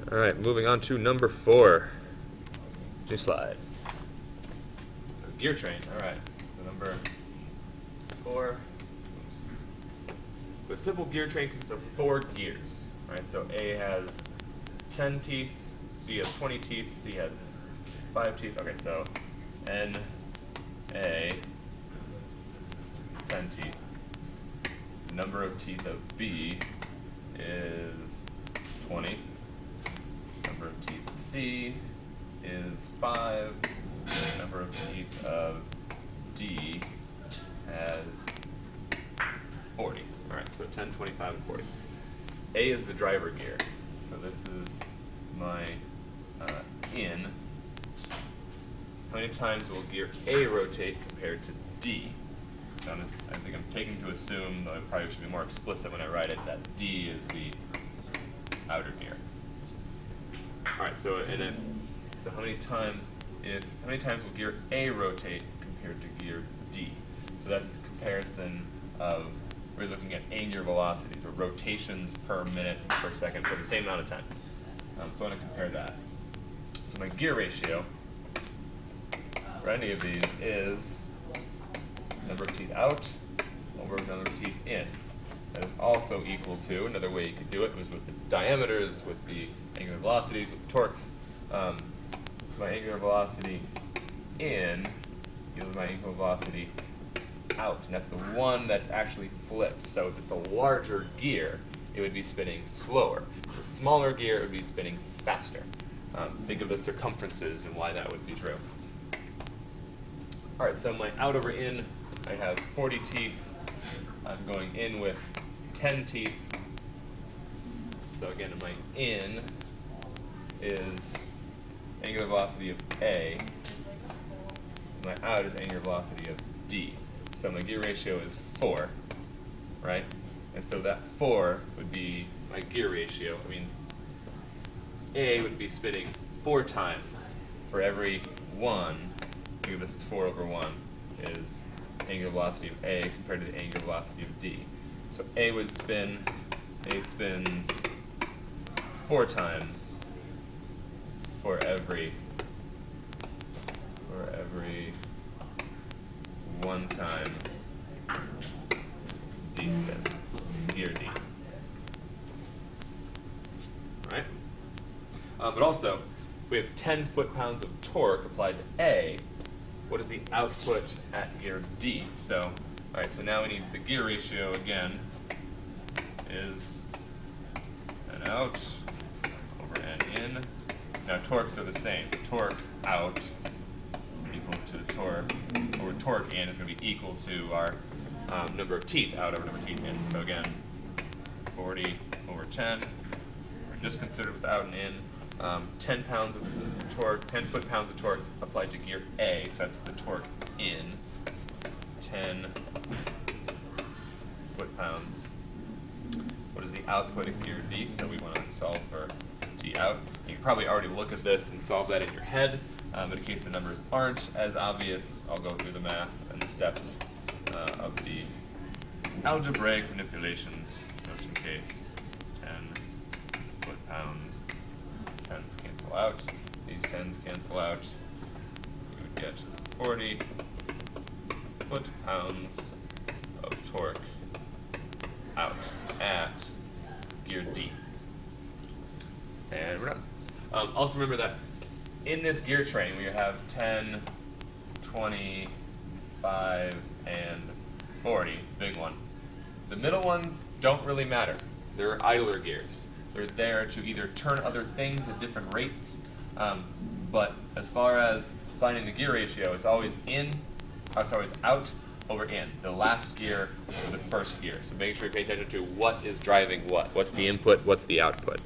All right, moving on to number 4. New slide. Gear train. All right. So number 4. The simple gear train consists of 4 gears. All right. So A has 10 teeth, B has 20 teeth, C has 5 teeth. Okay. So N, A, 10 teeth. The number of teeth of B is 20. Number of teeth of C is 5. The number of teeth of D has 40. Alright, so 10, 25, and 40. A is the driver gear. So this is my in. How many times will gear A rotate compared to D? So I think I'm taking to assume, though I probably should be more explicit when I write it, that D is the outer gear. Alright, so how many times will gear A rotate compared to gear D? So that's the comparison of, we're looking at angular velocities, or rotations per minute per second for the same amount of time. So I want to compare that. So my gear ratio for any of these is number of teeth out over number of teeth in. That is also equal to, another way you could do it was with the diameters, with the angular velocities, with the torques. My angular velocity in equals my angular velocity out, and that's the one that's actually flipped. So if it's a larger gear, it would be spinning slower. If it's a smaller gear, it would be spinning faster. Think of the circumferences and why that would be true. Alright, so my out over in, I have 40 teeth. I'm going in with 10 teeth. So again, my in is angular velocity of A. My out is angular velocity of D. So my gear ratio is 4, right? And so that 4 would be my gear ratio. It means A would be spinning 4 times for every 1. Think of this as 4 over 1 is angular velocity of A compared to the angular velocity of D. So A spins 4 times for every 1 time D spins, gear D. Alright? But also, we have 10 foot-pounds of torque applied to A. What is the output at gear D? So, alright, so now we need the gear ratio again is N out over N in. Now torques are the same. Torque out equal to torque, or torque in is going to be equal to our number of teeth out over number of teeth in. So again, 40 over 10. We're just considered with out and in. 10 pounds of torque, 10 foot-pounds of torque applied to gear A, so that's the torque in. 10 foot-pounds. What is the output at gear D? So we want to solve for D out. You can probably already look at this and solve that in your head, but in case the numbers aren't as obvious, I'll go through the math and the steps of the algebraic manipulations just in case. 10 foot-pounds. 10s cancel out. These 10s cancel out. You would get 40 foot-pounds of torque out at gear D. And we're done. Also remember that in this gear train we have 10, 20, 5, and 40, big one. The middle ones don't really matter. They're idler gears. They're there to either turn other things at different rates, but as far as finding the gear ratio, it's always out over in, the last gear or the first gear. So make sure you pay attention to what is driving what. What's the input, what's the output.